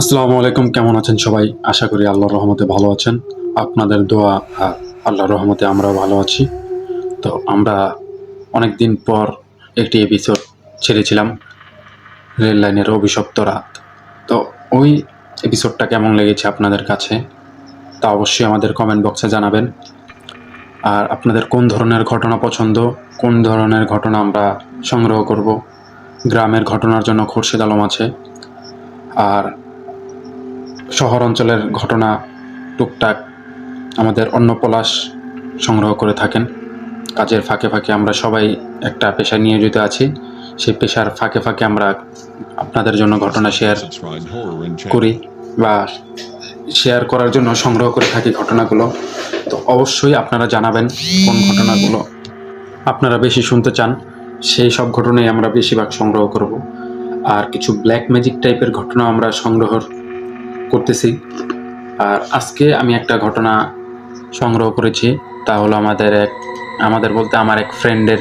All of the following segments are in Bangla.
আসসালামু আলাইকুম, কেমন আছেন সবাই? আশা করি আল্লাহর রহমতে ভালো আছেন। আপনাদের দোয়া আর আল্লাহর রহমতে আমরাও ভালো আছি। তো আমরা অনেকদিন পর একটি এপিসোড ছেড়েছিলাম, রেল লাইনের অভিশপ্ত রাত। তো ওই এপিসোডটা কেমন লেগেছে আপনাদের কাছে তা অবশ্যই আমাদের কমেন্ট বক্সে জানাবেন। আর আপনাদের কোন ধরনের ঘটনা পছন্দ, কোন ধরনের ঘটনা আমরা সংগ্রহ করব। গ্রামের ঘটনার জন্য খোরশেদ আলম আছে, আর শহর অঞ্চলের ঘটনা টুকটাক আমাদের অন্য পলাশ সংগ্রহ করে থাকেন। কাজের ফাঁকে ফাঁকে আমরা সবাই একটা পেশায় নিয়োজিত আছি, সেই পেশার ফাঁকে ফাঁকে আমরা আপনাদের জন্য ঘটনা শেয়ার করি বা শেয়ার করার জন্য সংগ্রহ করে থাকি ঘটনাগুলো। তো অবশ্যই আপনারা জানাবেন কোন ঘটনাগুলো আপনারা বেশি শুনতে চান, সেই সব ঘটনাই আমরা বেশিরভাগ সংগ্রহ করব। আর কিছু ব্ল্যাক ম্যাজিক টাইপের ঘটনা আমরা সংগ্রহ করতেছি। আর আজকে আমি একটা ঘটনা সংগ্রহ করেছি, তা হলো আমাদের বলতে আমার এক ফ্রেন্ডের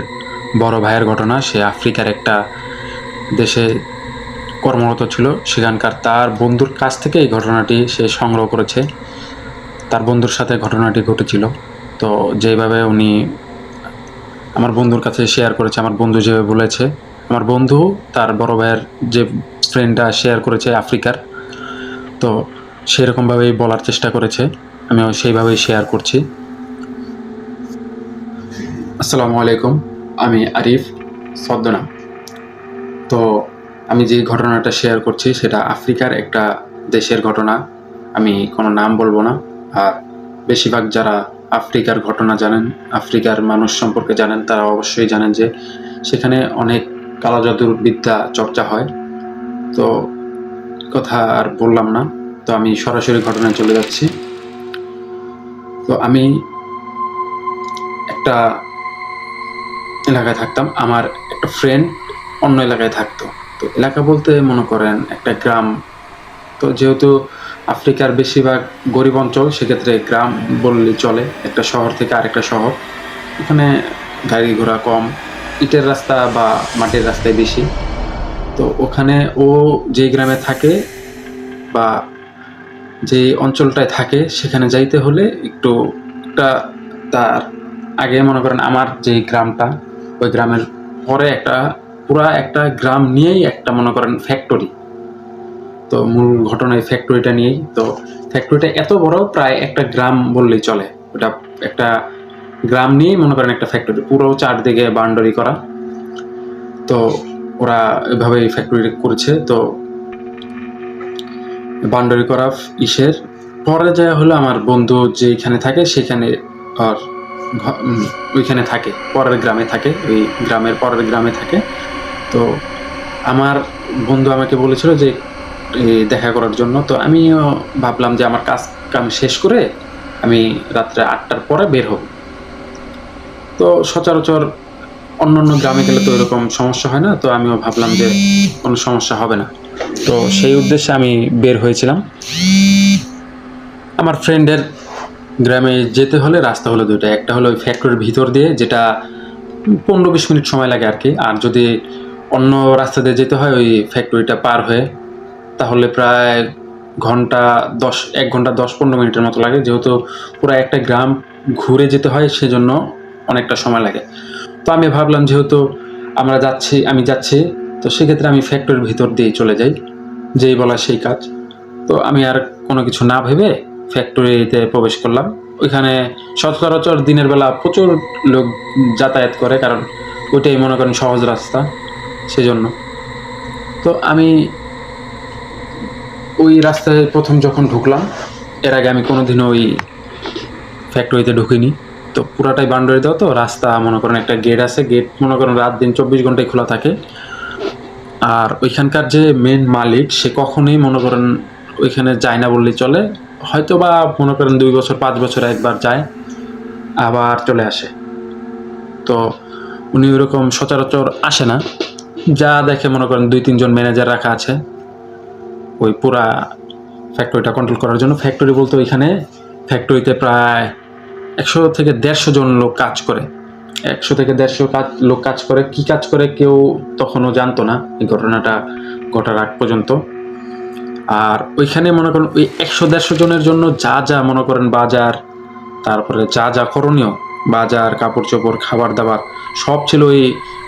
বড় ভাইয়ের ঘটনা। সে আফ্রিকার একটা দেশে কর্মরত ছিল, সেখানকার তার বন্ধুর কাছ থেকে এই ঘটনাটি সে সংগ্রহ করেছে। তার বন্ধুর সাথে ঘটনাটি ঘটেছিল। তো যেভাবে উনি আমার বন্ধুর কাছে শেয়ার করেছে, আমার বন্ধু যেভাবে বলেছে, আমার বন্ধু তার বড় ভাইয়ের যে ফ্রেন্ডটা শেয়ার করেছে আফ্রিকার, তো সেরকমভাবেই বলার চেষ্টা করেছে, আমিও সেইভাবেই শেয়ার করছি। আসসালামু আলাইকুম, আমি আরিফ ছদ্মনাম। তো আমি যে ঘটনাটা শেয়ার করছি সেটা আফ্রিকার একটা দেশের ঘটনা, আমি কোনো নাম বলবো না। আর বেশিরভাগ যারা আফ্রিকার ঘটনা জানেন, আফ্রিকার মানুষ সম্পর্কে জানেন, তারা অবশ্যই জানেন যে সেখানে অনেক কালো জাদুর বিদ্যা চর্চা হয়। তো কথা আর বললাম না, তো আমি সরাসরি ঘটনায় চলে যাচ্ছি। তো আমি একটা এলাকায় থাকতাম, আমার একটা ফ্রেন্ড অন্য এলাকায় থাকতো। তো এলাকা বলতে মনে করেন একটা গ্রাম। তো যেহেতু আফ্রিকার বেশিরভাগ গরিব অঞ্চল, সেক্ষেত্রে গ্রাম বললেই চলে। একটা শহর থেকে আরেকটা শহর, এখানে গাড়ি ঘোড়া কম, ইটের রাস্তা বা মাটির রাস্তায় বেশি। তো ওখানে ও যেই গ্রামে থাকে বা যে অঞ্চলটায় থাকে, সেখানে যাইতে হলে একটু একটা তার আগে মনে করেন আমার যেই গ্রামটা, ওই গ্রামের পরে একটা পুরা একটা গ্রাম নিয়েই একটা মনে করেন ফ্যাক্টরি। তো মূল ঘটনা এই ফ্যাক্টরিটা নিয়েই। তো ফ্যাক্টরিটা এত বড়, প্রায় একটা গ্রাম বললেই চলে। ওটা একটা গ্রাম নিয়েই মনে করেন একটা ফ্যাক্টরি, পুরো চারদিকে বাউন্ডারি করা। তো ওরা এভাবে এই ফ্যাক্টরি করেছে। তো বাউন্ডারি করা ইসের পরে যা হলো, আমার বন্ধু যেখানে থাকে সেখানে আর ওইখানে থাকে, পরের গ্রামে থাকে, ওই গ্রামের পরের গ্রামে থাকে। তো আমার বন্ধু আমাকে বলেছিল যে দেখা করার জন্য। তো আমিও ভাবলাম যে আমার কাম শেষ করে আমি রাত্রে 8টার পরে বের হব। তো সচরাচর অন্যান্য গ্রামে গেলে তো এরকম সমস্যা হয় না, তো আমিও ভাবলাম যে কোনো সমস্যা হবে না। তো সেই উদ্দেশ্যে আমি বের হয়েছিলাম। আমার ফ্রেন্ডের গ্রামে যেতে হলে রাস্তা হলো দুইটা, একটা হলো ওই ফ্যাক্টরির ভিতর দিয়ে, যেটা 15-20 মিনিট সময় লাগে আর কি। আর যদি অন্য রাস্তা দিয়ে যেতে হয় ওই ফ্যাক্টরিটা পার হয়ে, তাহলে প্রায় ঘন্টা 1 ঘন্টা 10-15 মিনিটের মতো লাগে। যেহেতু পুরো একটা গ্রাম ঘুরে যেতে হয়, সেজন্য অনেকটা সময় লাগে। তো আমি ভাবলাম যেহেতু আমি যাচ্ছি, তো সেক্ষেত্রে আমি ফ্যাক্টরির ভিতর দিয়েই চলে যাই, যেই বলা সেই কাজ। তো আমি আর কোনো কিছু না ভেবে ফ্যাক্টরিতে প্রবেশ করলাম। ওইখানে সচরাচর দিনের বেলা প্রচুর লোক যাতায়াত করে, কারণ ওইটাই মনে করেন সহজ রাস্তা, সেজন্য। তো আমি ওই রাস্তায় প্রথম যখন ঢুকলাম, এর আগে আমি কোনোদিনও ওই ফ্যাক্টরিতে ঢুকিনি। তো পুরাটাই বাউন্ডারি দেওয়া, তো রাস্তা মনে করেন একটা গেট আছে, গেট মনে করেন রাত দিন 24 ঘন্টাই খোলা থাকে। আর ওইখানকার যে মেন মালিক, সে কখনোই মনে করেন ওইখানে যায় না বললেই চলে। হয়তো বা মনে করেন 2 বছর 5 বছরে একবার যায়, আবার চলে আসে। তো উনি ওইরকম সচরাচর আসে না। যা দেখে মনে করেন 2-3 জন ম্যানেজার রাখা আছে ওই পুরা ফ্যাক্টরিটা কন্ট্রোল করার জন্য। ফ্যাক্টরি বলতে ওইখানে ফ্যাক্টরিতে প্রায় 100 থেকে 150 জন লোক কাজ করে। 100 থেকে 150 লোক কাজ করে। কি কাজ করে কেউ তখনও জানতো না এই ঘটনাটা ঘটার আগ পর্যন্ত। আর ওইখানে মনে করেন ওই 100-150 জনের জন্য যা যা মনে করেন বাজার, তারপরে যা যা করণীয়, বাজার, কাপড় চোপড়, খাবার দাবার সব ছিল ওই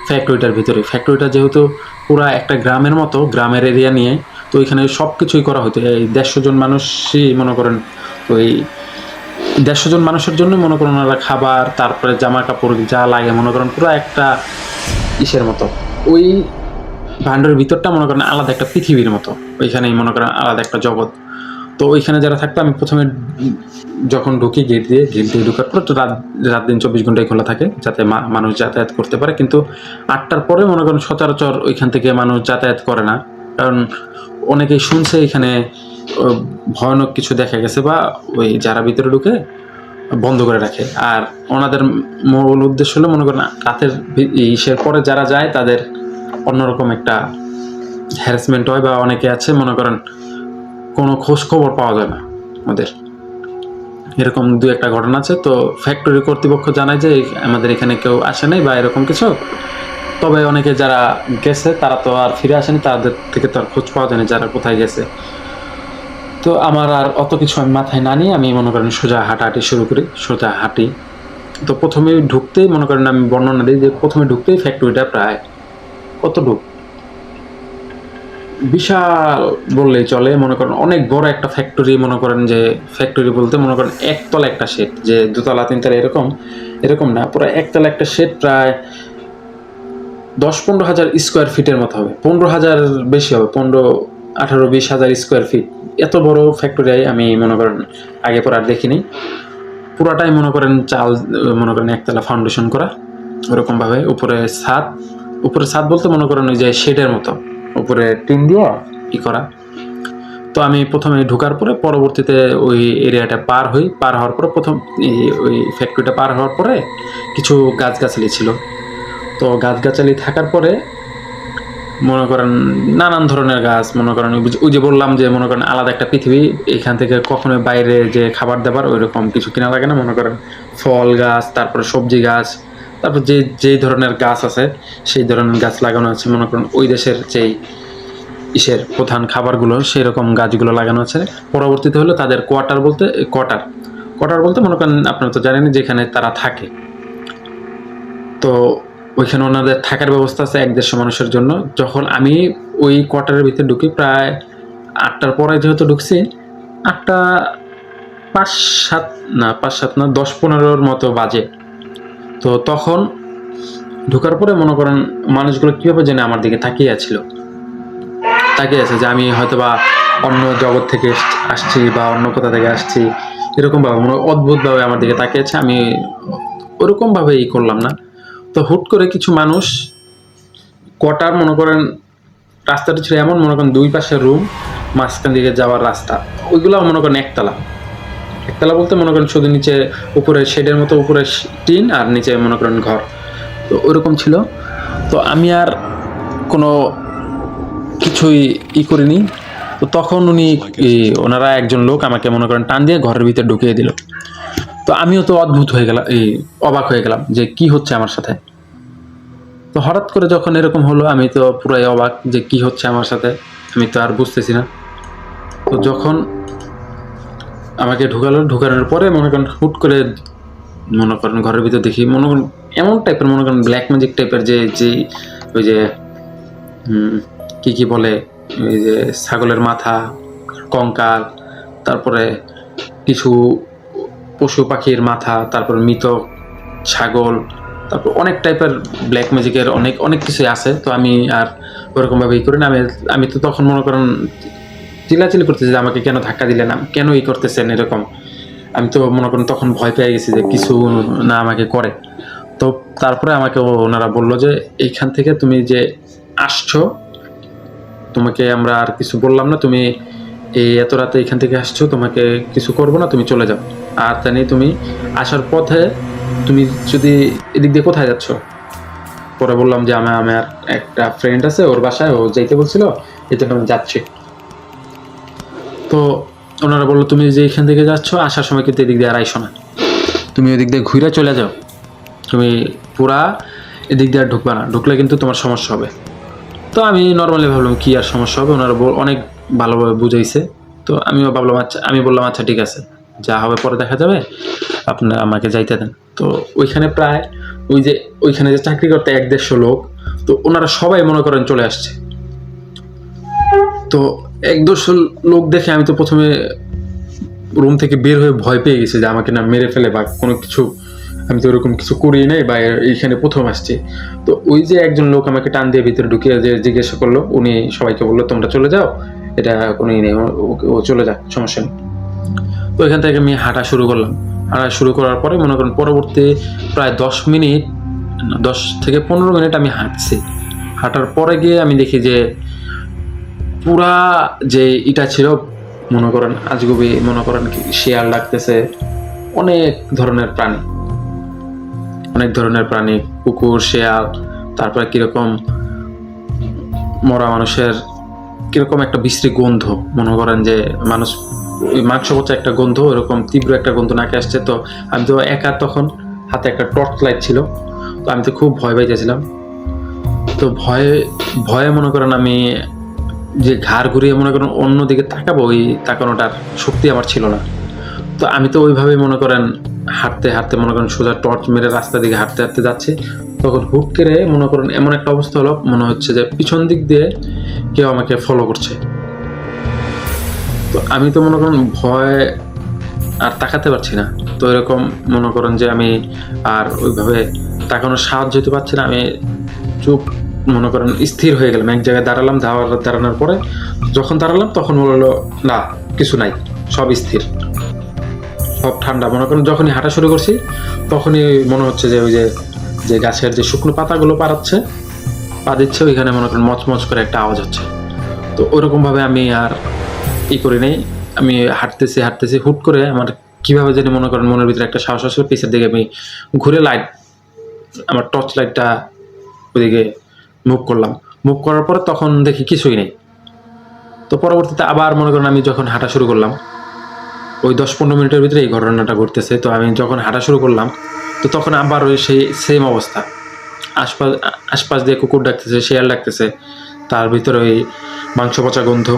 ফ্যাক্টরিটার ভিতরে। ফ্যাক্টরিটা যেহেতু পুরা একটা গ্রামের মতো, গ্রামের এরিয়া নিয়ে, তো ওইখানে সব কিছুই করা হতো। এই 150 জন মানুষই মনে করেন ওই 150 জন মানুষের জন্য মনে করেন ওরা খাবার, তারপরে জামা কাপড় যা লাগে মনে করেন পুরো একটা ইসের মতো। ওই ভান্ডারের ভিতরটা মনে করেন আলাদা একটা পৃথিবীর মতো, ওইখানেই মনে করেন আলাদা একটা জগৎ। তো ওইখানে যারা থাকতো, আমি প্রথমে যখন ঢুকি গেট দিয়ে ঢুকার পর তো রাত দিন 24 ঘন্টায় খোলা থাকে, যাতে মানুষ যাতায়াত করতে পারে। কিন্তু 8টার পরে মনে করেন সচরাচর ওইখান থেকে মানুষ যাতায়াত করে না, কারণ অনেকেই শুনছে এখানে ভয়ানক কিছু দেখা গেছে, বা ওই যারা ভিতরে ঢুকে বন্ধ করে রাখে। আর ওনাদের মূল উদ্দেশ্য হলো মনে করেন রাতের ইসের পরে যারা যায় তাদের অন্যরকম একটা হ্যারাসমেন্ট হয়, বা অনেকে আছে মনে করেন কোনো খোঁজ খবর পাওয়া যায় না ওদের, এরকম 2-1টা ঘটনা আছে। তো ফ্যাক্টরি কর্তৃপক্ষ জানায় যে আমাদের এখানে কেউ আসে নাই বা এরকম কিছু, তবে অনেকে যারা গেছে তারা তো আর ফিরে আসেনি, তাদের থেকে তো আর খোঁজ পাওয়া যায়নি যারা কোথায় গেছে। তো আমার আর অত কিছু আমি মাথায় না নিয়ে আমি মনে করেন সোজা হাঁটাহাঁটি শুরু করি, সোজা হাঁটি। তো প্রথমে ঢুকতেই মনে করেন আমি বর্ণনা দিই যে প্রথমে ঢুকতেই ফ্যাক্টরিটা প্রায় কতটুক বিশাল বললেই চলে, মনে করেন অনেক বড় একটা ফ্যাক্টরি। মনে করেন যে ফ্যাক্টরি বলতে মনে করেন একতলা একটা শেড, যে 2তলা 3তলা এরকম না, পুরো একতলা একটা শেড, প্রায় 10-15 হাজার স্কোয়ার ফিটের মতো হবে, 15 হাজার বেশি হবে, 15-18-20 হাজার স্কোয়ার ফিট। এত বড় ফ্যাক্টরি আমি মনে করেন আগে পর আর দেখিনি। পুরাটাই মনে করেন চাল, মনে করেন একতলা ফাউন্ডেশন করা ওরকমভাবে। উপরে ছাদ বলতে মনে করেন ওই যে শেডের মতো, উপরে টিন দিয়ে করা। তো আমি প্রথমে ঢোকার পরে পরবর্তীতে ওই এরিয়াটা পার হওয়ার পরে ওই ফ্যাক্টরিটা পার হওয়ার পরে কিছু গাছগাছালি ছিল। তো গাছগাছালি থাকার পরে মনে করেন নানান ধরনের গাছ, মনে করেন ওই যে বললাম যে মনে করেন আলাদা একটা পৃথিবী। এখান থেকে কখনো বাইরে যে খাবার দাবার ওইরকম কিছু কিনা লাগে না, মনে করেন ফল গাছ, তারপরে সবজি গাছ, তারপর যেই ধরনের গাছ আছে সেই ধরনের গাছ লাগানো আছে। মনে করেন ওই দেশের যেই প্রধান খাবারগুলো সেই রকম গাছগুলো লাগানো আছে। পরবর্তীতে হলো তাদের কোয়ার্টার বলতে মনে করেন আপনারা তো জানেন যেখানে তারা থাকে। তো ওইখানে ওনাদের থাকার ব্যবস্থা আছে 1-150 মানুষের জন্য। যখন আমি ওই কোয়ার্টারের ভিতরে ঢুকি প্রায় 8টার পরে, যেহেতু ঢুকছি 8টা 5-7 না 10-15 মতো বাজে। তো তখন ঢোকার পরে মনে করেন মানুষগুলো কীভাবে জেনে আমার দিকে তাকিয়ে আছে যে আমি হয়তো বা অন্য জগৎ থেকে আসছি বা অন্য কোথা থেকে আসছি, এরকমভাবে মনে অদ্ভুতভাবে আমার দিকে তাকিয়েছে। আমি ওরকমভাবে করলাম না। তো হুট করে কিছু মানুষ কোয়ার্টার, মনে করেন রাস্তাটা ছিল এমন, মনে করেন 2 পাশে রুম, মাঝখান দিকে যাওয়ার রাস্তা, ওইগুলো মনে করেন একতলা বলতে মনে করেন শুধু নিচে উপরে শেডের মতো, উপরে টিন আর নিচে মনে করেন ঘর, তো ওরকম ছিল। তো আমি আর কোনো কিছুই করিনি। তো তখন ওনারা একজন লোক আমাকে মনে করেন টান দিয়ে ঘরের ভিতরে ঢুকিয়ে দিল। তো আমিও তো অবাক হয়ে গেলাম যে কি হচ্ছে আমার সাথে। তো হঠাৎ করে যখন এরকম হলো, আমি তো পুরাই অবাক যে কি হচ্ছে আমার সাথে, আমি তো আর বুঝতেছি না। তো যখন আমাকে ঢুকানোর পরে মনে করেন হুট করে মনে করেন ঘরের ভিতর দেখি, মনে করেন এমন টাইপের, মনে করেন ব্ল্যাক ম্যাজিক টাইপের, যে ওই যে কি বলে, ওই যে ছাগলের মাথা, কঙ্কাল, তারপরে কিছু পশু পাখির মাথা, তারপর মৃত ছাগল, তারপর অনেক টাইপের ব্ল্যাক ম্যাজিকের অনেক কিছুই আছে। তো আমি আর ওরকমভাবে করি না। আমি তো তখন মনে করেন চিল্লাচিল্লি করতেছি যে আমাকে কেন ধাক্কা দিলেন, কেন করতেছেন এরকম। আমি তো মনে করেন তখন ভয় পেয়ে গেছি যে কিছু না আমাকে করে। তো তারপরে আমাকে ওনারা বললো যে এইখান থেকে তুমি যে আসছো, তোমাকে আমরা আর কিছু বললাম না, তুমি এত রাতে এখান থেকে আসছো, তোমাকে কিছু করবো না, তুমি চলে যাও। আর জানি তুমি আসার পথে তুমি যদি এদিক দিয়ে কোথায় যাচ্ছ। পরে বললাম যে আমার একটা ফ্রেন্ড আছে, ওর বাসায় ও যাইতে বলছিল, এই জন্য আমি যাচ্ছি। তো ওনারা বললো তুমি যে এখান থেকে যাচ্ছ, আসার সময় কিন্তু এদিক দিয়ে আর আইসো না, তুমি ওদিক দিয়ে ঘুরে চলে যাও, তুমি পুরা এদিক দিয়ে আর ঢুকবা না, ঢুকলে কিন্তু তোমার সমস্যা হবে। তো আমি নর্মালি ভাবলাম কি আর সমস্যা হবে, ওনারা অনেক ভালোভাবে বুঝাইছে। তো আমিও ভাবলাম আচ্ছা, আমি বললাম আচ্ছা ঠিক আছে, যা হবে পরে দেখা যাবে, আপনারা আমাকে যাইতে দেন। তো ওইখানে প্রায় ওইখানে যে চাকরি করতে 1-150 লোক, তো ওনারা সবাই মনে করেন চলে আসছে। তো 1-200 লোক দেখে আমি তো প্রথমে রুম থেকে বের হয়ে ভয় পেয়ে গেছি যে আমাকে না মেরে ফেলে বা কোনো কিছু, আমি তো ওরকম কিছু করি নাই বা এইখানে প্রথম আসছি। তো ওই যে একজন লোক আমাকে টান দিয়ে ভিতরে ঢুকিয়ে যে জিজ্ঞাসা করলো, উনি সবাইকে বললো তোমরা চলে যাও, এটা কোনো নেই, ও চলে যাক, সমস্যা নেই। তো এখান থেকে আমি হাঁটা শুরু করলাম। হাঁটা শুরু করার পরে মনে করেন পরবর্তী প্রায় 10 থেকে 15 মিনিট আমি হাঁটছি। হাঁটার পরে গিয়ে আমি দেখি যে পুরা যে ইটা ছিল, মনে করেন আজগুবি, মনে করেন কি শিয়াল ডাকতেছে, অনেক ধরনের প্রাণী, কুকুর, শিয়াল, তারপরে কিরকম মরা মানুষের কিরকম একটা বিশ্রী গন্ধ, মনে করেন যে মানুষ ওই মাংস পচা একটা গন্ধ, এরকম তীব্র একটা গন্ধ নাকে আসছে। তো আমি তো একা, তখন হাতে একটা টর্চ লাইট ছিল, তো আমি তো খুব ভয় পাইতেছিলাম। তো ভয়ে মনে করেন আমি যে ঘাড় ঘুরিয়ে মনে করেন অন্যদিকে তাকাবো, ওই তাকানোটার শক্তি আমার ছিল না। তো আমি তো ওইভাবে মনে করেন হাঁটতে মনে করেন সোজা টর্চ মেরে রাস্তার দিকে হাঁটতে যাচ্ছি। তখন হুট করে মনে করেন এমন একটা অবস্থা হলো, মনে হচ্ছে যে পিছন দিক দিয়ে কেউ আমাকে ফলো করছে। তো আমি তো মনে করেন ভয় আর তাকাতে পারছি না। তো এরকম মনে করেন যে আমি আর ওইভাবে তাকানোর সাহায্য হতে পারছি না। আমি চুপ মনে করেন স্থির হয়ে গেলাম, এক জায়গায় দাঁড়ালাম। দাঁড়ানোর পরে যখন দাঁড়ালাম তখন বললো না, কিছু নাই, সব স্থির, সব ঠান্ডা। মনে করেন যখনই হাঁটা শুরু করছি তখনই মনে হচ্ছে যে ওই যে গাছের যে শুকনো পাতাগুলো পা দিচ্ছে, ওইখানে মনে করেন মচমচ করে একটা আওয়াজ হচ্ছে। তো ওইরকমভাবে আমি আর করি নাই। আমি হাঁটতেছি, হুট করে আমার কিভাবে জানি মনে করেন মনের ভিতরে একটা সাহস আসলো, পিছের দিকে আমি ঘুরে আমার টর্চ লাইটটা ওইদিকে মুভ করার পরে তখন দেখি কিছুই নেই। তো পরবর্তীতে আবার মনে করেন আমি যখন হাঁটা শুরু করলাম, ওই 10-15 মিনিটের ভিতরে এই ঘটনাটা ঘটতেছে। তো আমি যখন হাঁটা শুরু করলাম, তো তখন আবার ওই সেই সেম অবস্থা, আশপাশ দিয়ে কুকুর ডাকতেছে, শিয়াল ডাকতেছে, তার ভিতরে ওই মাংস পচা গন্ধ।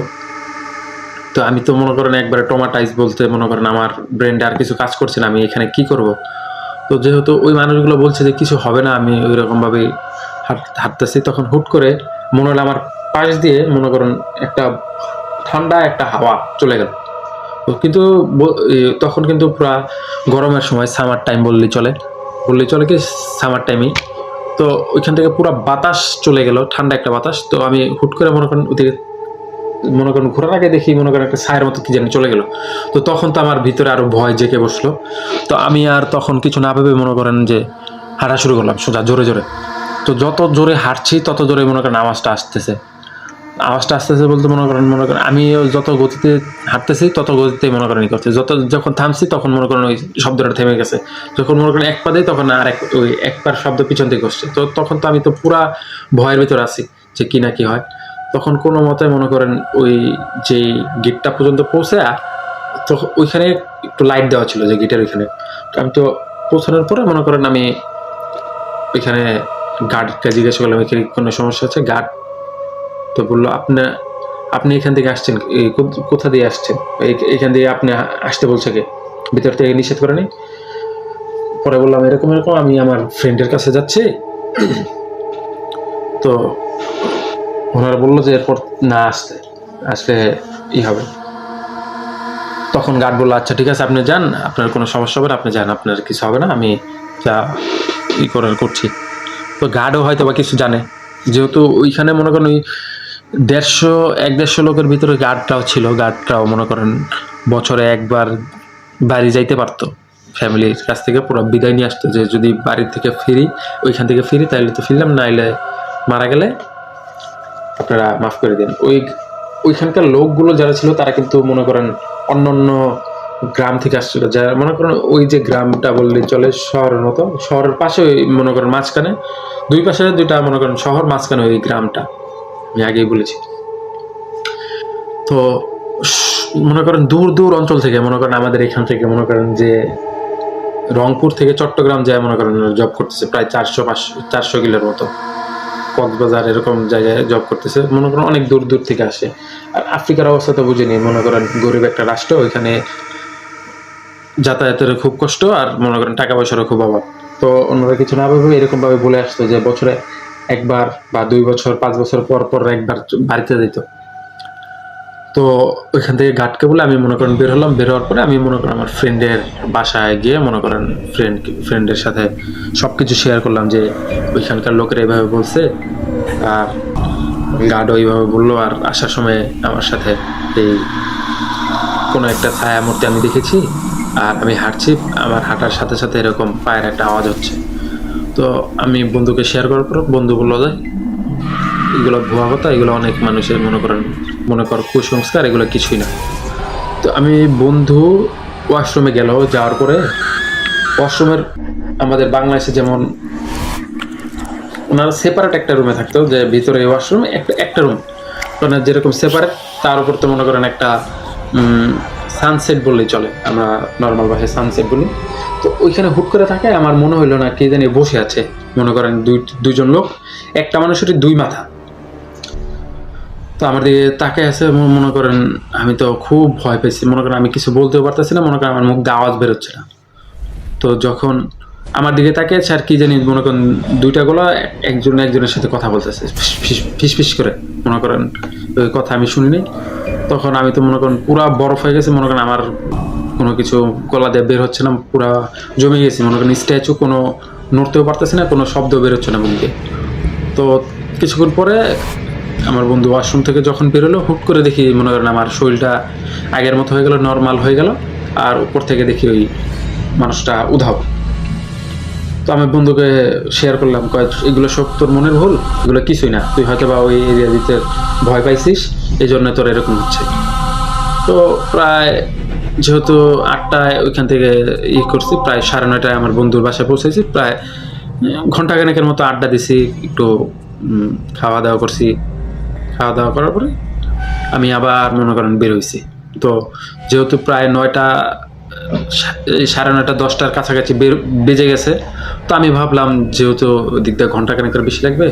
তো আমি তো মনে করেন একবারে টমাটাইজ, বলতে মনে করেন আমার ব্রেনটা আর কিছু কাজ করছে না, আমি এখানে কি করব। তো যেহেতু ওই মানুষগুলো বলছে যে কিছু হবে না, আমি ওই রকমভাবেই হাঁটতেছি। তখন হুট করে মনে হলো আমার পাশ দিয়ে মনে করেন একটা ঠান্ডা একটা হাওয়া চলে গেল। তো কিন্তু তখন কিন্তু পুরা গরমের সময়, সামার টাইম বললেই চলে কি সামার টাইমই। তো ওইখান থেকে পুরা বাতাস চলে গেল, ঠান্ডা একটা বাতাস। তো আমি হুট করে মনে করেন ওদিকে মনে করেন ঘোরার আগে দেখি মনে করেন একটা ছায়ের মতো কি জানি চলে গেল। তো তখন তো আমার ভিতরে আরো ভয় জেগে বসলো। তো আমি আর তখন কিছু না ভেবে মনে করেন যে হাঁটা শুরু করলাম সোজা জোরে। তো যত জোরে হাঁটছি তত জোরে মনে করেন আওয়াজটা আসতেছে বলতে মনে করেন আমি যত গতিতে হাঁটতেছি তত গতিতেই মনে করেন করছে। যখন থামছি তখন মনে করেন ওই শব্দটা থেমে গেছে। যখন মনে করেন এক পা দেয় তখন আর ওই এক পার শব্দ পিছন থেকে আসছে। তো তখন তো আমি তো পুরা ভয়ের ভিতরে আছি যে কি না কি হয়। তখন কোনো মতে মনে করেন ওই যে গেটটা পর্যন্ত পৌঁছে, তো ওইখানে একটু লাইট দেওয়া ছিল যে গেটের ওইখানে। আমি তো পৌঁছানোর পরে মনে করেন আমি ওইখানে গার্ডকে জিজ্ঞাসা করলাম এখানে কোনো সমস্যা আছে। গার্ড তো বললো আপনি এখান থেকে আসছেন, কোথা দিয়ে আসছেন, এখান দিয়ে আপনি আসতে বলছে কে, ভিতর থেকে নিষেধ করেনি। পরে বললাম এরকম আমি আমার ফ্রেন্ডের কাছে যাচ্ছি। তো ওনারা বললো যে এরপর না আসলে হবে। তখন গার্ড বললো আচ্ছা ঠিক আছে, আপনি যান, আপনার কোনো সমস্যা হবে না, আপনি যান, আপনার কিছু হবে না, আমি যা করছি। তো গার্ডও হয়তো বা কিছু জানে, যেহেতু ওইখানে মনে করেন ওই 150 লোকের ভিতরে গার্ডটাও মনে করেন বছরে একবার বাড়ি যাইতে পারতো, ফ্যামিলির কাছ থেকে পুরো বিদায় নিয়ে আসতো যে যদি বাড়ির থেকে ওইখান থেকে ফিরি তাইলে তো ফিরলাম, নাইলে মারা গেলে আপনারা মাফ করে দিন। ওইখানকার লোকগুলো যারা ছিল তারা কিন্তু মনে করেন অন্য গ্রাম থেকে আসছিল, যারা মনে করেন ওই যে গ্রামটা বললেই চলে শহরের মতো, শহরের পাশে মনে করেন মাঝখানে, দুই পাশে দুইটা মনে করেন শহর, মাঝখানে ওই গ্রামটা, আমি আগেই বলেছি। তো মনে করেন দূর অঞ্চল থেকে মনে করেন আমাদের এখান থেকে মনে করেন যে রংপুর থেকে চট্টগ্রাম যায় মনে করেন জব করতেছে, প্রায় 400 কিলোর মতো। কক্সবাজার এরকম জায়গায় জব করতেছে, মনে করেন অনেক দূর দূর থেকে আসে। আর আফ্রিকার অবস্থা তো বুঝিনি, মনে করেন গরিব একটা রাষ্ট্র, ওইখানে যাতায়াতের খুব কষ্ট, আর মনে করেন টাকা পয়সারও খুব অভাব। তো অন্যরা কিছু না ভেবে এরকমভাবে বলে আসতো যে বছরে একবার বা 2 বছর 5 বছর পর পর একবার বাড়িতে যেত। তো ওইখান থেকে গার্ডকে বলে আমি মনে করেন বের হলাম। বের হওয়ার পরে আমি মনে করেন আমার ফ্রেন্ডের বাসায় গিয়ে মনে করেন ফ্রেন্ডের সাথে সব কিছু শেয়ার করলাম যে ওইখানকার লোকেরা এইভাবে বলছে, আর গার্ডও এইভাবে বললো, আর আসার সময় আমার সাথে এই কোনো একটা ছায়া মূর্তি আমি দেখেছি, আর আমি হাঁটছি, আমার হাঁটার সাথে সাথে এরকম পায়ের একটা আওয়াজ হচ্ছে। তো আমি বন্ধুকে শেয়ার করার পর বন্ধু বললো যে এগুলো ভুয়া কথা, এগুলো অনেক মানুষের মনে কর কুসংস্কার, এগুলো কিছুই না। তো আমি বন্ধু ওয়াশরুমে গেল, যাওয়ার পরে ওয়াশরুমের আমাদের বাংলাদেশে যেমন ওনারা সেপারেট একটা রুমে থাকতো, যে ভিতরে ওয়াশরুম একটা রুম, মানে যেরকম সেপারেট, তার উপর তো মনে করেন একটা সানসেট বললেই চলে, আমরা নর্মাল ভাষায় সানসেট বলি। তো ওইখানে হুট করে থাকে, আমার মনে হইলো না কে জানি বসে আছে, মনে করেন দুইজন লোক, একটা মানুষের 2 মাথা। তো আমার দিকে তাকায় আছে, মনে করেন আমি তো খুব ভয় পেয়েছি, মনে করেন আমি কিছু বলতেও পারতেছি না, মনে করেন আমার মুখ দিয়ে আওয়াজ বেরোচ্ছে না। তো যখন আমার দিকে তাকিয়েছে, আর কি জানি মনে করেন 2টা গলা একজনের সাথে কথা বলতেছে ফিস ফিস করে, মনে করেন ওই কথা আমি শুনিনি। তখন আমি তো মনে করেন পুরা বরফ হয়ে গেছে, মনে করেন আমার কোনো কিছু গলা দিয়ে বের হচ্ছে না, পুরা জমে গেছি, মনে করেন স্ট্যাচু, কোনো নড়তেও পারতেছে না, কোনো শব্দ বেরোচ্ছে না মুখ দিয়ে। তো কিছুক্ষণ পরে আমার বন্ধু ওয়াশরুম থেকে যখন বেরোলো, হুট করে দেখি মনে করেন আমার শরীরটা আগের মতো হয়ে গেল, নর্মাল হয়ে গেল, আর উপর থেকে দেখি ওই মানুষটা উধাও। তো আমি বন্ধুকে শেয়ার করলাম, কয় এগুলো সব তোর মনের ভুল, এগুলো কিছুই না, তুই হয়তো বা ওই এরিয়া দিতে ভয় পাইছিস, এই জন্য তোর এরকম হচ্ছে। তো প্রায় যেহেতু 8টায় ওইখান থেকে করছি, প্রায় 9:30টায় আমার বন্ধুর বাসায় পৌঁছেছি, প্রায় ঘন্টাখানেকের মতো আড্ডা দিছি, একটু খাওয়া দাওয়া করছি। খাওয়া দাওয়া করার পরে আমি আবার মনে করেন বের হয়েছি। তো যেহেতু প্রায় 9টা, 9:30, 10টার কাছাকাছি বেজে গেছে, তো আমি ভাবলাম যেহেতু ওদিকটা ঘন্টাখানেকের বেশি লাগবে,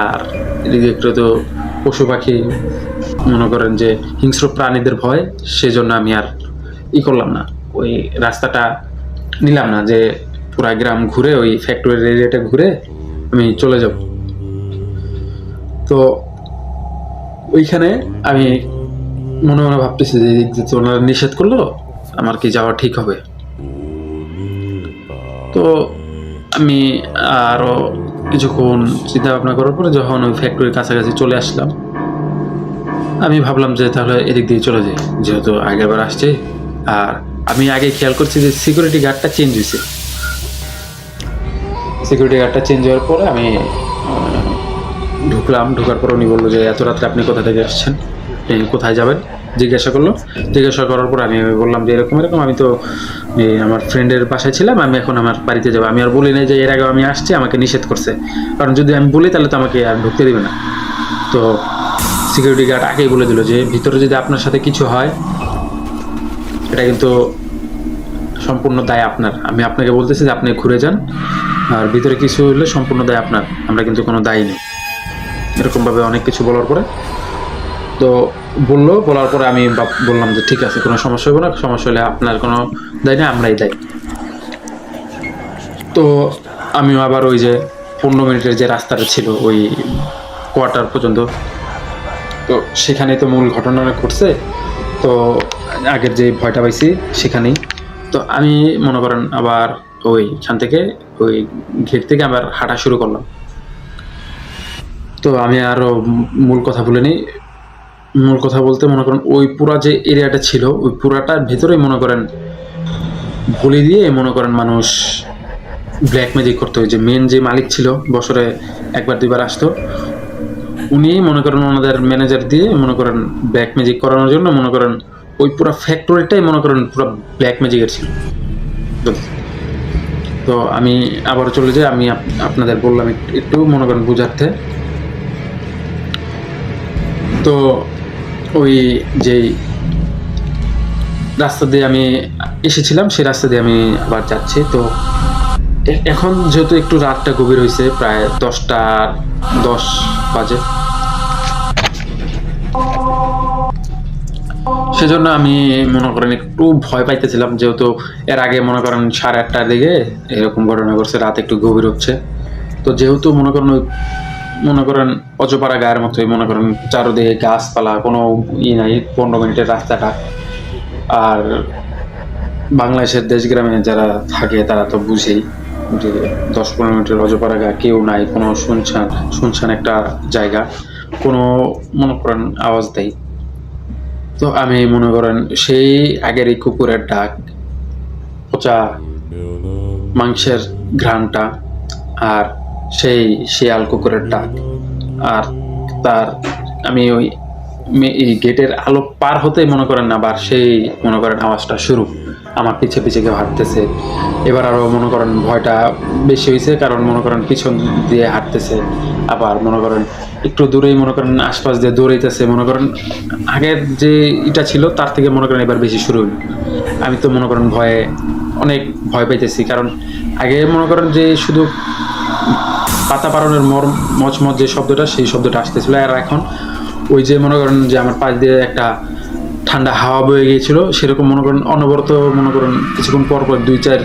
আর এদিকে একটু তো পশু পাখি মনে করেন যে হিংস্র প্রাণীদের ভয়, সেজন্য আমি আর করলাম না, ওই রাস্তাটা নিলাম না, যে পুরা গ্রাম ঘুরে ওই ফ্যাক্টরির এরিয়াটা ঘুরে আমি চলে যাব। তো ওইখানে আমি মনে মনে ভাবতেছি যে ওনারা নিষেধ করলো, আমার কি যাওয়া ঠিক হবে? তো আমি আরও কিছুক্ষণ চিন্তা ভাবনা করার পরে যখন ওই ফ্যাক্টরির কাছাকাছি চলে আসলাম, আমি ভাবলাম যে তাহলে এদিক দিয়ে চলে যাই, যেহেতু আগেরবার আসছে। আর আমি আগে খেয়াল করছি যে সিকিউরিটি গার্ডটা চেঞ্জ হয়েছে। সিকিউরিটি গার্ডটা চেঞ্জ হওয়ার পরে আমি ঢুকলাম। ঢোকার পর উনি বললো যে এত রাত্রে আপনি কোথা থেকে আসছেন, কোথায় যাবেন, জিজ্ঞাসা করলো। জিজ্ঞাসা করার পর আমি বললাম যে এরকম এরকম, আমি তো আমার ফ্রেন্ডের বাসায় ছিলাম, আমি এখন আমার বাড়িতে যাবো। আমি আর বলি নাই যে এর আগে আমি আসছি, আমাকে নিষেধ করছে, কারণ যদি আমি বলি তাহলে তো আমাকে আর ঢুকতে দেবে না। তো সিকিউরিটি গার্ড আগেই বলে দিল যে ভিতরে যদি আপনার সাথে কিছু হয়, এটা কিন্তু সম্পূর্ণ দায় আপনার। আমি আপনাকে বলতেছি যে আপনি ঘুরে যান, আর ভিতরে কিছু হলে সম্পূর্ণ দায় আপনার, আমরা কিন্তু কোনো দায়ী নেই। এরকমভাবে অনেক কিছু বলার পরে তো বলার পরে আমি বললাম যে ঠিক আছে, কোনো সমস্যা হবে না, সমস্যা হলে আপনার কোনো দায় নেই, আমরাই দায়ী। তো আমিও আবার ওই যে 15 মিনিটের যে রাস্তাটা ছিল ওই কোয়ার্টার পর্যন্ত, তো সেখানেই তো মূল ঘটনা ঘটছে। তো আগের যে ভয়টা পাইছি সেখানেই। তো আমি মনে করেন আবার ওইখান থেকে ওই গেট থেকে আবার হাঁটা শুরু করলাম। তো আমি আরও মূল কথা বলে নিই। মূল কথা বলতে মনে করেন ওই পুরা যে এরিয়াটা ছিল, ওই পুরাটার ভেতরেই মনে করেন বলি দিয়ে মনে করেন মানুষ ব্ল্যাক ম্যাজিক করতো। ওই যে মেন যে মালিক ছিল, বছরে 1-2বার আসতো, উনি মনে করেন ওনাদের ম্যানেজার দিয়ে মনে করেন ব্ল্যাক ম্যাজিক করানোর জন্য মনে করেন ওই পুরো ফ্যাক্টরিটাই মনে করেন পুরো ব্ল্যাক ম্যাজিকের ছিল। তো আমি আবার চলে যাই, আমি আপনাদের বললাম একটু মনে করেন বুঝাতে। তো ওই যেই রাস্তা দিয়ে আমি এসেছিলাম, সেই রাস্তা দিয়ে আমি আবার যাচ্ছি। তো এখন যেহেতু একটু রাতটা গভীর হয়েছে, প্রায় 10টার 10 বাজে। সেজন্য আমি মনে করেন একটু ভয় পাইতেছিলাম, যেহেতু এর আগে মনে করেন 8:30টার দিকে এরকম ঘটনা ঘটছে, রাত একটু গভীর হচ্ছে। তো যেহেতু মনে করেন অজপাড়া গায়ের মতোই, মনে করেন চারদিকে গাছপালা, কোনো নাই, 15 মিনিটের রাস্তাটা। আর বাংলাদেশের দেশ গ্রামে যারা থাকে তারা তো বুঝেই যে 10-15 মিনিটের অজপাড়া গা, কেউ নাই, কোনো শুনশান একটা জায়গা, কোনো মনে করেন আওয়াজ দেয়। তো আমি মনে করেন সেই আগের এই কুকুরের ডাক, পচা মাংসের ঘ্রাণটা, আর সেই শিয়াল কুকুরের ডাক, আর তার আমি ওই এই গেটের আলো পার হতেই মনে করেন আবার সেই মনে করেন আওয়াজটা শুরু, আমার পিছে পিছে কেউ হাঁটতেছে। এবার আরো মনে করেন ভয়টা বেশি হয়েছে, কারণ মনে করেন পিছন দিয়ে হাঁটতেছে, আবার মনে করেন একটু দূরেই মনে করেন আশপাশ দিয়ে দৌড়াইতেছে। মনে করেন আগের যে এটা ছিল তার থেকে মনে করেন এবার বেশি শুরু হলো। আমি তো মনে করেন ভয়ে অনেক ভয় পাইতেছি, কারণ আগে মনে করেন যে শুধু পাতা পারনের মচমচ যে শব্দটা, সেই শব্দটা আসতেছিল। আর এখন ওই যে মনে করেন যে আমার পাশ দিয়ে একটা ঠান্ডা হাওয়া বয়ে গিয়েছিল, সেরকম মনে করেন অনবরত মনে করেন কিছুক্ষণ পর পর 2-4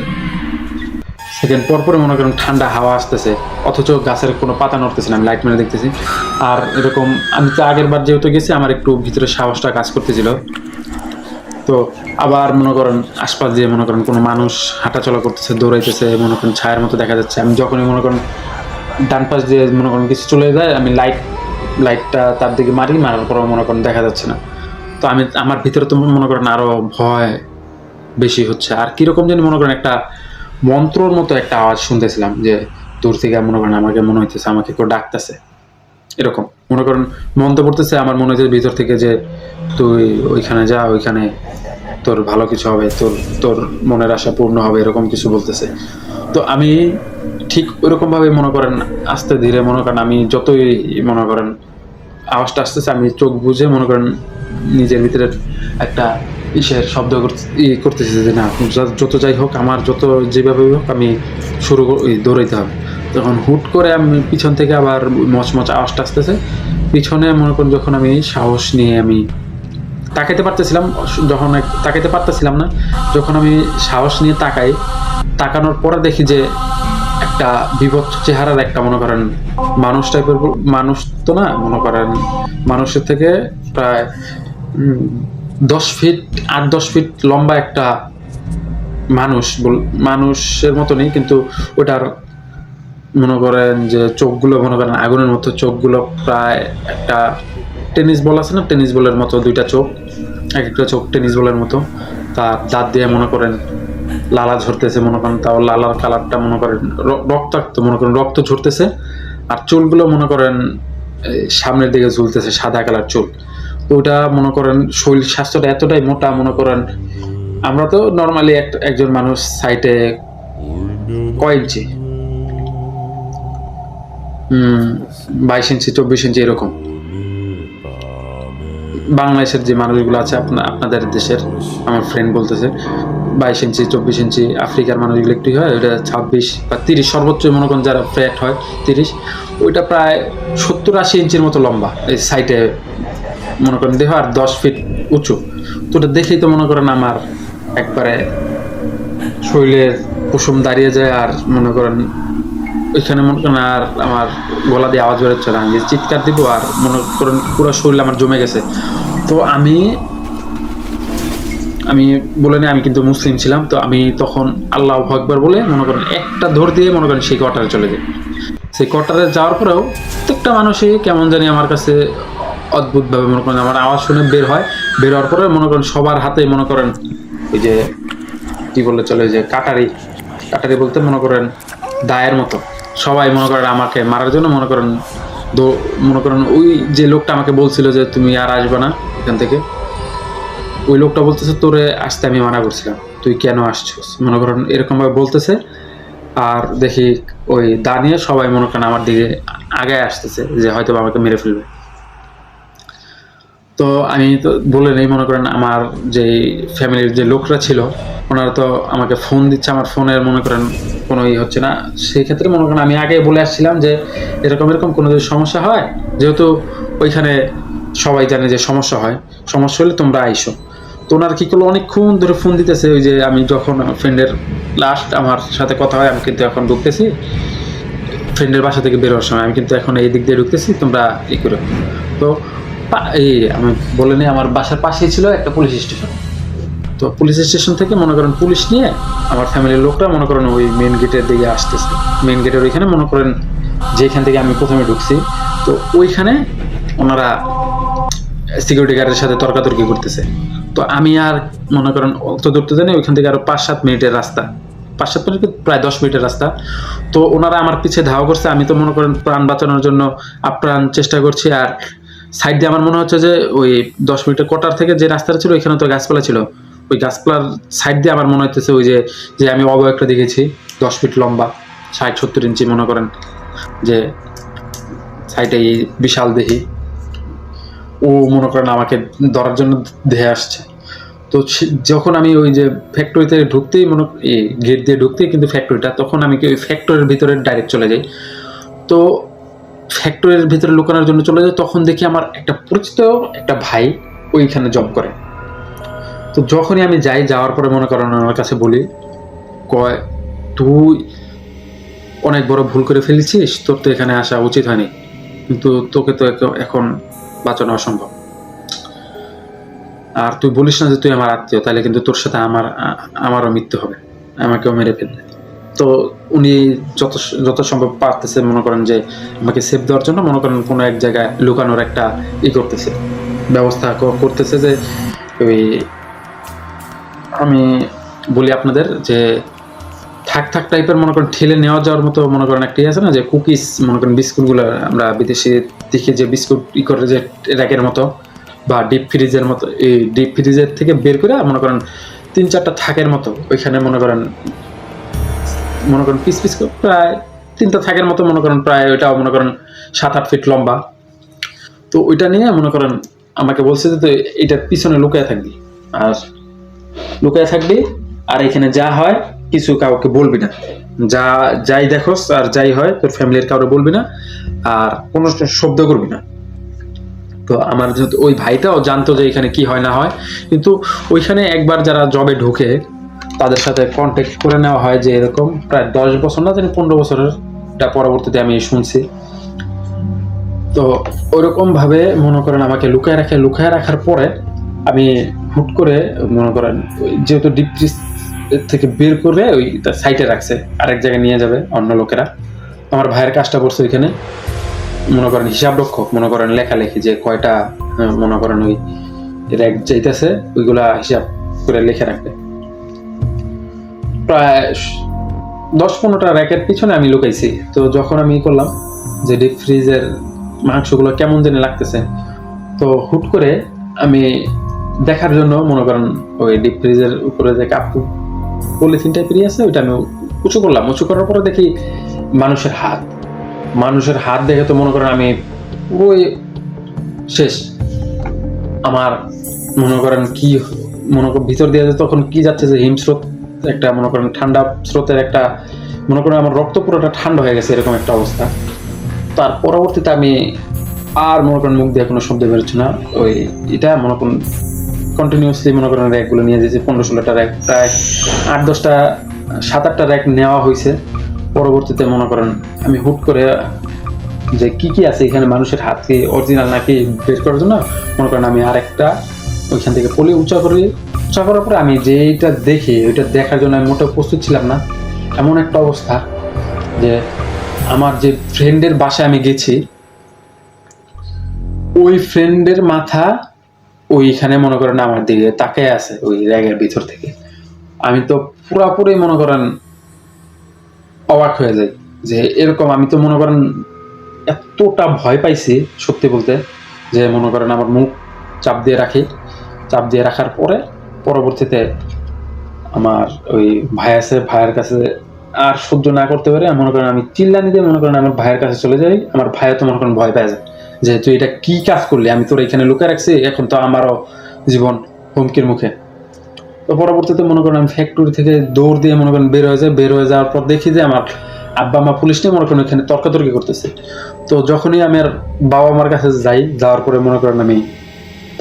সেকেন্ড পর পরে মনে করেন ঠান্ডা হাওয়া আসতেছে, অথচ গাছের কোনো পাতা নড়তেছে না, আমি লাইট মেরে দেখতেছি। আর এরকম আমি তো আগের বার যেহেতু গেছি, আমার একটু ভিতরে সাহসটা কাজ করতেছিল। তো আবার মনে করেন আশপাশ দিয়ে মনে করেন কোনো মানুষ হাঁটাচলা করতেছে, দৌড়াইতেছে, মনে করেন ছায়ার মতো দেখা যাচ্ছে। আমি যখনই মনে করেন ডান পাশ দিয়ে মনে করেন কিছু চলে যায়, আমি লাইটটা তার দিকে মারার পরও মনে করেন দেখা যাচ্ছে না। তো আমার ভিতরে তো মনে করেন আরো ভয় বেশি হচ্ছে। আর কিরকম জানি মনে করেন একটা মন্ত্রর মতো একটা আওয়াজ শুনতেছিলাম, যে দূর থেকে মনে করেন আমাকে মনে হইতেছে আমাকে কেউ ডাকতেছে। এরকম মনে করেন মন্ত্র পড়তেছে, আমার মনে হচ্ছে ভিতর থেকে যে তুই ওইখানে যা, ওইখানে তোর ভালো কিছু হবে, তোর মনের আশা পূর্ণ হবে, এরকম কিছু বলতেছে। তো আমি ঠিক ওইরকম ভাবে মনে করেন আস্তে ধীরে মনে করেন আমি যতই মনে করেন আওয়াজটা আসতেছে, আমি চোখ বুঝে মনে করেন নিজের ভিতরে একটা ইসের শব্দ করতেছি যে না, যত যাই হোক, আমার যত যেভাবে হোক আমি দৌড়াইতে হবে। তখন হুট করে আমি পিছন থেকে আবার মচমচ আওয়াজটা আসতেছে পিছনে, মনে করেন যখন আমি সাহস নিয়ে আমি তাকাইতে পারতেছিলাম না, যখন আমি সাহস নিয়ে তাকানোর পরে দেখি যে একটা বিভৎস চেহারার একটা মনে করেন মানুষ টাইপের, মানুষ তো না, মনে করেন মানুষের থেকে প্রায় 8-10 ফিট লম্বা একটা মানুষের মতো নেই, কিন্তু ওটার মনে করেন যে চোখগুলো মনে করেন আগুনের মতো, চোখগুলো প্রায় একটা টেনিস বল আছে না, টেনিস বলের মতো 2টা চোখ, এক একটা চোখ টেনিস বলের মতো। তার দাঁত দিয়ে মনে করেন লালা ঝরতেছে, মনে করেন তাও লালার কালারটা মনে করেন রক্তাক্ত, মনে করেন রক্ত ঝরতেছে। আর চুলগুলো মনে করেন সামনের দিকে ঝুলতেছে, সাদা কালার চুল। তো ওটা মনে করেন শরীর স্বাস্থ্যটা এতটাই মোটা, মনে করেন আমরা তো নর্মালি একজন মানুষ সাইটে কয় ইঞ্চি, 22 ইঞ্চি 24 ইঞ্চি এরকম। বাংলাদেশের যে মানুষগুলো আছে আপনাদের দেশের, আমার ফ্রেন্ড বলতেছে 22 ইঞ্চি 24 ইঞ্চি। আফ্রিকার মানুষগুলো একটু হয়, ওইটা 26 বা 30 সর্বোচ্চ মনে করেন যারা ফ্যাট হয় 30, ওইটা প্রায় 70-80 ইঞ্চির মতো লম্বা এই সাইটে মনে করেন দেহ, আর 10 ফিট উঁচু। তো ওটা দেখেই তো মনে করেন আমার একবারে শরীরের কুসুম দাঁড়িয়ে যায়, আর মনে করেন ওইখানে মনে করেন আর আমার গলা দিয়ে আওয়াজ বেরোচ্ছে না, আমি চিৎকার দিব, আর মনে করেন পুরো শরীর আমার জমে গেছে। তো আমি বলে নিই আমি কিন্তু মুসলিম ছিলাম, তো আমি তখন আল্লাহু আকবার বলে মনে করেন একটা দৌড় দিয়ে মনে করেন সেই কোয়ার্টারে চলে যাই। সেই কোয়ার্টারে যাওয়ার পরেও প্রত্যেকটা মানুষই কেমন জানি আমার কাছে অদ্ভুতভাবে মনে করেন আমার আওয়াজ শুনে বের হওয়ার পরে মনে করেন সবার হাতে মনে করেন ওই যে কি বলে চলে, যে কাটারি বলতে মনে করেন দায়ের মতো, সবাই মনে করেন আমাকে মারার জন্য মনে করেন ওই যে লোকটা আমাকে বলছিল যে তুমি আর আসবে না এখান থেকে, ওই লোকটা বলতেছে তোরে আসতে আমি মানা করছিলাম, তুই কেন আসছিস, মনে করেন এরকম ভাবে বলতেছে। আর দেখি ওই দা নিয়ে সবাই মনে করেন আমার দিকে আগে আসতেছে, যে হয়তো আমাকে মেরে ফেলবে। তো আমি তো বলে নেই, মনে করেন আমার যে ফ্যামিলির যে লোকরা ছিল ওনারা তো আমাকে ফোন দিচ্ছে, আমার ফোনের মনে করেন কোনো হচ্ছে না। সেই ক্ষেত্রে মনে করেন আমি আগে বলে আসছিলাম যে এরকম কোনো যদি সমস্যা হয়, যেহেতু ওইখানে সবাই জানে যে সমস্যা হয়, সমস্যা হলে তোমরা আইসো। তো ওনারা কি করলো, অনেকক্ষণ ধরে ফোন দিতেছে। ওই যে আমি যখন ফ্রেন্ডের লাস্ট আমার সাথে কথা হয়, আমি কিন্তু এখন ঢুকতেছি ফ্রেন্ডের বাসা থেকে বের হওয়ার সময়, আমি কিন্তু এখন এই দিক দিয়ে ঢুকতেছি, তোমরা ই করো। তো এই আমি বলে নিই, আমার বাসার পাশেই ছিল একটা পুলিশ স্টেশন। তো পুলিশ স্টেশন থেকে মনে করেন পুলিশ নিয়ে আমার ফ্যামিলির লোকরা মনে করেন ওই মেন গেটের দিকে আসতেছে। মেন গেটের ওইখানে মনে করেন যেখান থেকে আমি প্রথমে ঢুকছি, তো ওইখানে ওনারা সিকিউরিটি গার্ডের সাথে তর্কাতর্কি করতেছে। তো আমি আর মনে করেন অত দূর তো জানি, ওইখান থেকে আরো 5-7 মিনিটের রাস্তা, 5-7 মিনিট প্রায় 10 মিনিটের রাস্তা। তো ওনারা আমার পিছে ধাওয়া করছে, আমি তো মনে করেন প্রাণ বাঁচানোর জন্য আপ্রাণ চেষ্টা করছি। আর সাইড দিয়ে আমার মনে হচ্ছে যে ওই 10 মিনিটের কোটার থেকে যে রাস্তাটা ছিল ওইখানে তো গাছপালা ছিল, ওই গাছপালার সাইড দিয়ে আমার মনে হচ্ছে ওই যে যে আমি অবয়বটা দেখেছি 10 ফিট লম্বা, 60-70 ইঞ্চি মনে করেন, যে সাইডে এই বিশাল দেহি, ও মনে করেন আমাকে ধরার জন্য দেহে আসছে। তো যখন আমি ওই যে ফ্যাক্টরিতে ঢুকতেই গেট দিয়ে ঢুকতেই কিন্তু ফ্যাক্টরিটা, তখন আমি কি ওই ফ্যাক্টরির ভিতরে ডাইরেক্ট চলে যাই। তো ফ্যাক্টরির ভিতরে লুকানোর জন্য চলে যাই, তখন দেখি আমার একটা পরিচিত একটা ভাই ওইখানে জব করে। তো যখনই আমি যাই, যাওয়ার পরে মনে করেন ওনার কাছে বলি, কয় তুই অনেক বড় ভুল করে ফেলেছিস, তোর তো এখানে আসা উচিত হয়নি, কিন্তু তোকে তো এখন বাঁচানো অসম্ভব। আর তুই বলিস না যে তুই আমার আত্মীয়, তাহলে কিন্তু তোর সাথে আমারও মৃত্যু হবে, আমাকেও মেরে ফেলবে। তো উনি যত সম্ভব পারতেছে মনে করেন যে আমাকে সেভ দেওয়ার জন্য মনে করেন কোনো এক জায়গায় লুকানোর একটা করতেছে, ব্যবস্থা করতেছে। যে ওই আমি বলি আপনাদের যে থাক টাইপের মনে করেন ঠেলে নেওয়া যাওয়ার মতো মনে করেন একটা আছে না, যে কুকিজ মনে করেন বিস্কুটগুলো আমরা বিদেশে দেখি যে বিস্কুট করে যে র্যাকের মতো বা ডিপ ফ্রিজের মতো, এই ডিপ ফ্রিজের থেকে বের করে মনে করেন 3-4টা থাকের মতো ওইখানে মনে করেন পিস প্রায় 3টা থাকের মতো মনে করেন, প্রায় ওইটাও মনে করেন 7-8 ফিট লম্বা। তো ওইটা নিয়ে মনে করেন আমাকে বলছে যে এইটার পিছনে লুকায় থাকবি, আর এখানে যা হয় কিছু কাউকে বলবি না, যাই দেখোস আর যাই হয় তোর ফ্যামিলির কাউকে বলবি না, আর কোনো শব্দ করবি না। তো আমার যেহেতু ওই ভাইটাও জানতো যে এখানে কি হয় না হয়, কিন্তু ওইখানে একবার যারা জবে ঢুকে তাদের সাথে কন্ট্যাক্ট করে নেওয়া হয় যে এরকম প্রায় 10 বছর না জানি 15 বছরের, পরবর্তীতে আমি শুনছি। তো ওইরকম ভাবে মনে করেন আমাকে লুকায় রাখার পরে আমি হুট করে মনে করেন যেহেতু ডিপ ফ্রিজ থেকে বের করে ওই সাইটে রাখছে, আরেক জায়গায় নিয়ে যাবে অন্য লোকেরা। আমার ভাইয়ের কাজটা করছে ওইখানে মনে করেন হিসাব রক্ষক, মনে করেন লেখালেখি যে কয়টা মনে করেন ওই র্যাক যাইতেছে ওইগুলা হিসাব করে লিখে রাখবে। প্রায় 10-15টা র্যাকের পিছনে আমি লুকাইছি। তো যখন আমি করলাম যে ডিপ ফ্রিজের মাংসগুলো কেমন জানি লাগতেছে, তো হুট করে আমি দেখার জন্য মনে করেন ওই ডিপ ফ্রিজের উপরে যে কাপড় পলিথিন টাইপেরই আছে ওইটা আমি উঁচু করলাম। উঁচু করার পরে দেখি মানুষের হাত দেখে তো মনে করেন আমি ওই শেষ। আমার মনে করেন কি ভিতর দিয়ে তখন কি যাচ্ছে যে হিমস্রোত, একটা মনে করেন ঠান্ডা স্রোতের একটা মনে করেন আমার রক্ত পুরোটা ঠান্ডা হয়ে গেছে, এরকম একটা অবস্থা। তার পরবর্তীতে আমি আর মনে করেন মুখ দিয়ে কোনো শব্দ বেরোচ্ছে না। ওই এটা মনে করেন কন্টিনিউয়াসলি মনে করেন র্যাকগুলো নিয়ে যেয়েছে, 15-16টা র্যাক, প্রায় 8-10টা 7-8টা র্যাক নেওয়া হয়েছে। পরবর্তীতে মনে করেন আমি হুট করে যে কি আছে এখানে মানুষের হাত কি অরিজিনাল নাকি বের করার জন্য মনে করেন আমি আরেকটা ওইখান থেকে পলি উঁচা করার পরে আমি যেটা দেখি ওইটা দেখার জন্য আমি মোটেও প্রস্তুত ছিলাম না। এমন একটা অবস্থা যে আমার যে ফ্রেন্ডের বাসায় আমি গেছি ওই ফ্রেন্ডের মাথা ওইখানে মনে করেন আমার দিকে তাকিয়ে আছে ওই র্যাগের ভিতর থেকে। আমি তো পুরাপুরি মনে করেন অবাক হয়ে যাই যে এরকম। আমি তো মনে করেন এতটা ভয় পাইছি সত্যি বলতে, যে মনে করেন আমার মুখ চাপ দিয়ে রাখার পরে পরবর্তীতে আমার ওই ভাই আছে, ভাইয়ের কাছে আর সহ্য না করতে পারে মনে করেন আমি চিল্লানি দিয়ে মনে করেন আমার ভাইয়ের কাছে চলে যাই। আমার ভাইও তো মনে করেন ভয় পেয়ে যায় যে তুই এটা কি কাজ করলি, আমি তোর এখানে লুকিয়ে রাখছি, এখন তো আমারও জীবন হুমকির মুখে। তো পরবর্তীতে মনে করেন আমি ফ্যাক্টরি থেকে দৌড় দিয়ে মনে করেন বের হয়ে যাওয়ার পর দেখি যে আমার আব্বা মা পুলিশ নিয়ে মনে করেন এখানে তর্কাতর্কি করতেছে। তো যখনই আমি আর বাবা মার কাছে যাওয়ার পরে মনে করেন আমি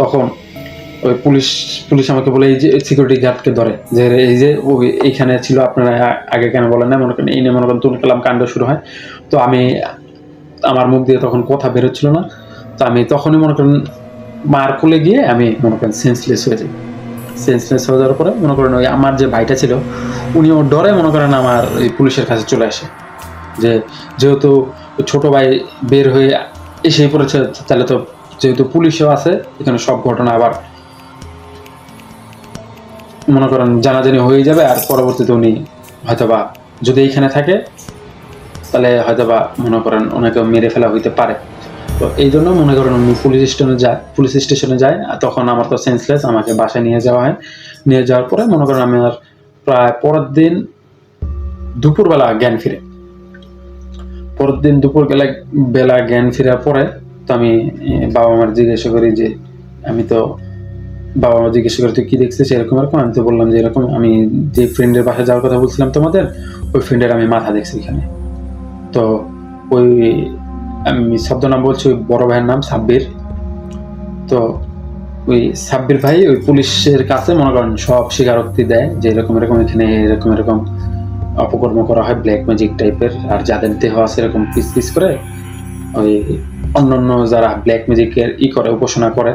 তখন ওই পুলিশ আমাকে বলে, এই যে সিকিউরিটি গার্ডকে ধরে, যে এই যে ওই এইখানে ছিল, আপনারা আগে কেন বলেন না, মনে করেন এই নিয়ে মনে করেন তুল কালাম কাণ্ড শুরু হয়। তো আমার মুখ দিয়ে তখন কথা বেরোচ্ছিল না। তো আমি তখনই মনে করেন মার কোলে গিয়ে আমি মনে করেন সেন্সলেস হয়ে যাই। সেন্সলেস হয়ে যাওয়ার পরে মনে করেন ওই আমার যে ভাইটা ছিল উনি ওর ডরে মনে করেন আমার এই পুলিশের কাছে চলে আসে, যে যেহেতু ছোট ভাই বের হয়ে এসেই পড়েছে, তাহলে তো যেহেতু পুলিশও আছে এখানে সব ঘটনা আবার মনে করেন জানাজানি হয়ে যাবে, আর পরবর্তীতে উনি হয়তোবা যদি এইখানে থাকে তাহলে হয়তোবা মনে করেন ওনাকে মেরে ফেলা হইতে পারে। তো এই জন্য মনে করেন উনি পুলিশ স্টেশনে যায়। আর তখন আমার তো সেন্সলেস, আমাকে বাসায় নিয়ে যাওয়া হয়। নিয়ে যাওয়ার পরে মনে করেন আমি আর প্রায় পরের দিন দুপুরবেলা জ্ঞান ফিরে। পরের দিন বেলা জ্ঞান ফেরার পরে তো আমি বাবা মার জিজ্ঞাসা করি যে বাবা মা জিজ্ঞাসা করে তুই কি দেখছিস এরকম এরকম। আমি তো বললাম যে এরকম আমি যে ফ্রেন্ডের বাসায় যাওয়ার কথা বলছিলাম তোমাদের, ওই ফ্রেন্ডের আমি মাথা দেখছি এখানে। তো ওই আমি নাম বলছি, ওই বড় ভাইয়ের নাম সাব্বির। তো ওই সাব্বির ভাই ওই পুলিশের কাছে মনে করেন সব স্বীকারোক্তি দেয় যে এরকম এখানে এরকম অপকর্ম করা হয়, ব্ল্যাক ম্যাজিক টাইপের। আর যাদের দেহ আছে এরকম পিস করে ওই অন্যান্য যারা ব্ল্যাক ম্যাজিকের করে উপাসনা করে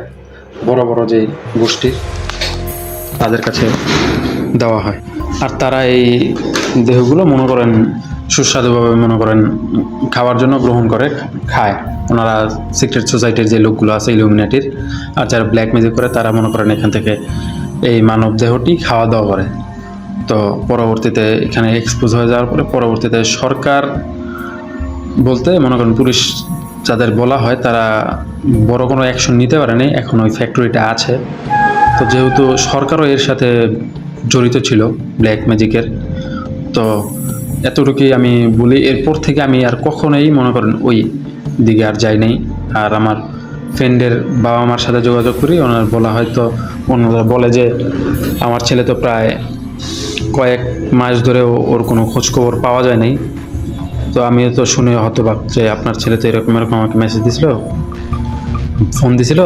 বড় বড় যে গোষ্ঠীর, তাদের কাছে দেওয়া হয়। আর তারা এই দেহগুলো মনে করেন সুস্বাদুভাবে মনে করেন খাওয়ার জন্য গ্রহণ করে খায়। ওনারা সিক্রেট সোসাইটির যে লোকগুলো আছে ইলুমিনাটির, আর যারা ব্ল্যাক ম্যাজিক করে তারা মনে করেন এখান থেকে এই মানব দেহটি খাওয়া দাওয়া করে। তো পরবর্তীতে এখানে এক্সপোজ হয়ে যাওয়ার পরে পরবর্তীতে সরকার বলতে মনে করেন পুলিশ যাদের বলা হয় তারা বড় কোনো অ্যাকশন নিতে পারেনি, এখন ওই ফ্যাক্টরিটা আছে। তো যেহেতু সরকারও এর সাথে জড়িত ছিল ব্ল্যাক ম্যাজিকের, তো এতটুকুই আমি বলি। এরপর থেকে আমি আর কখনোই মনে করেন ওই দিকে আর যাই নাই। আর আমার ফ্রেন্ডের বাবা মার সাথে যোগাযোগ করি, ওনার বলা হয়তো ওনারা বলে যে আমার ছেলে তো প্রায় কয়েক মাস ধরেও ওর কোনো খোঁজখবর পাওয়া যায় নাই। তো আমি তো শুনে হতবাক যে আপনার ছেলে তো এরকম আমাকে মেসেজ দিছিল, ফোন দিছিল,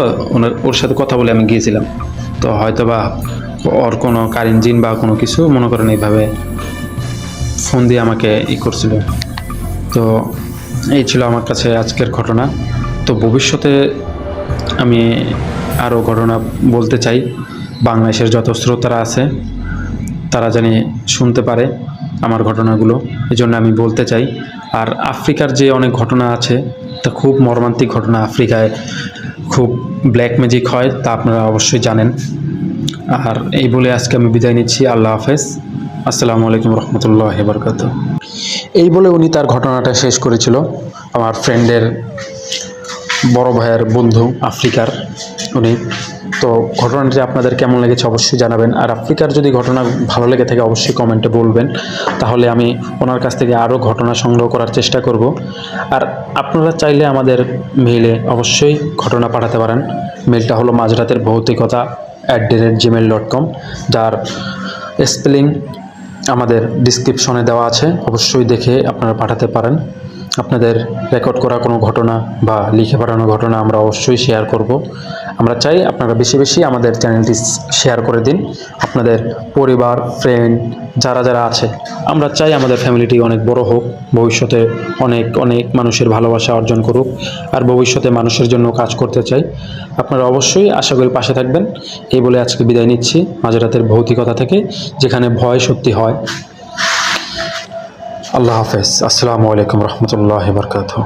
ওর সাথে কথা বলে আমি গিয়েছিলাম। তো হয়তোবা ওর কোনো কারিন জিন বা কোনো কিছু মনে করেন এইভাবে ফোন দিয়ে আমাকে করছিল। তো এই ছিল আমার কাছে আজকের ঘটনা। তো ভবিষ্যতে আমি আরও ঘটনা বলতে চাই, বাংলাদেশের যত শ্রোতারা আছে তারা জানি শুনতে পারে আমার ঘটনাগুলো, এই জন্য আমি বলতে চাই। আর আফ্রিকার যে অনেক ঘটনা আছে তা খুব মর্মান্তিক ঘটনা, আফ্রিকায় খুব ব্ল্যাক ম্যাজিক হয়, তা আপনারা অবশ্যই জানেন। আর এই বলে আজকে আমি বিদায় নিচ্ছি। আল্লাহ হাফেজ, আসসালামু আলাইকুম রহমতুল্লাহি ওয়া বারাকাতুহু। এই বলে উনি তার ঘটনাটা শেষ করেছিল। আমার ফ্রেন্ডের বড় ভাইয়ের বন্ধু আফ্রিকার উনি। তো ঘটনাটি আপনাদের কেমন লেগেছে অবশ্যই জানাবেন। আর আফ্রিকার যদি ঘটনা ভালো লেগে থাকে অবশ্যই কমেন্টে বলবেন, তাহলে আমি ওনার কাছ থেকে আরও ঘটনা সংগ্রহ করার চেষ্টা করব। আর আপনারা চাইলে আমাদের মেইলে অবশ্যই ঘটনা পাঠাতে পারেন। মেইলটা হলো majraterভৌতিকতা@gmail.com, যার স্পেলিং আমাদের ডিসক্রিপশনে দেওয়া আছে, অবশ্যই দেখে আপনারা পাঠাতে পারেন। আপনাদের রেকর্ড করা কোনো ঘটনা বা লিখে পাঠানো ঘটনা আমরা অবশ্যই শেয়ার করব। আমরা চাই আপনারা বেশি বেশি আমাদের চ্যানেলটি শেয়ার করে দিন। আপনাদের পরিবার, ফ্রেন্ড যারা আছে, আমরা চাই আমাদের ফ্যামিলিটি অনেক বড় হোক, ভবিষ্যতে অনেক অনেক মানুষের ভালোবাসা অর্জন করুক, আর ভবিষ্যতে মানুষের জন্য কাজ করতে চাই। আপনারা অবশ্যই আশা করি পাশে থাকবেন। এই বলে আজকে বিদায় নিচ্ছি মাঝরাতের ভৌতিকতা থেকে, যেখানে ভয় সত্যি হয়। আল্লাহ হাফেজ, আসসালামু আলাইকুম রহমতুল্লাহি ওয়া বারাকাতুহু।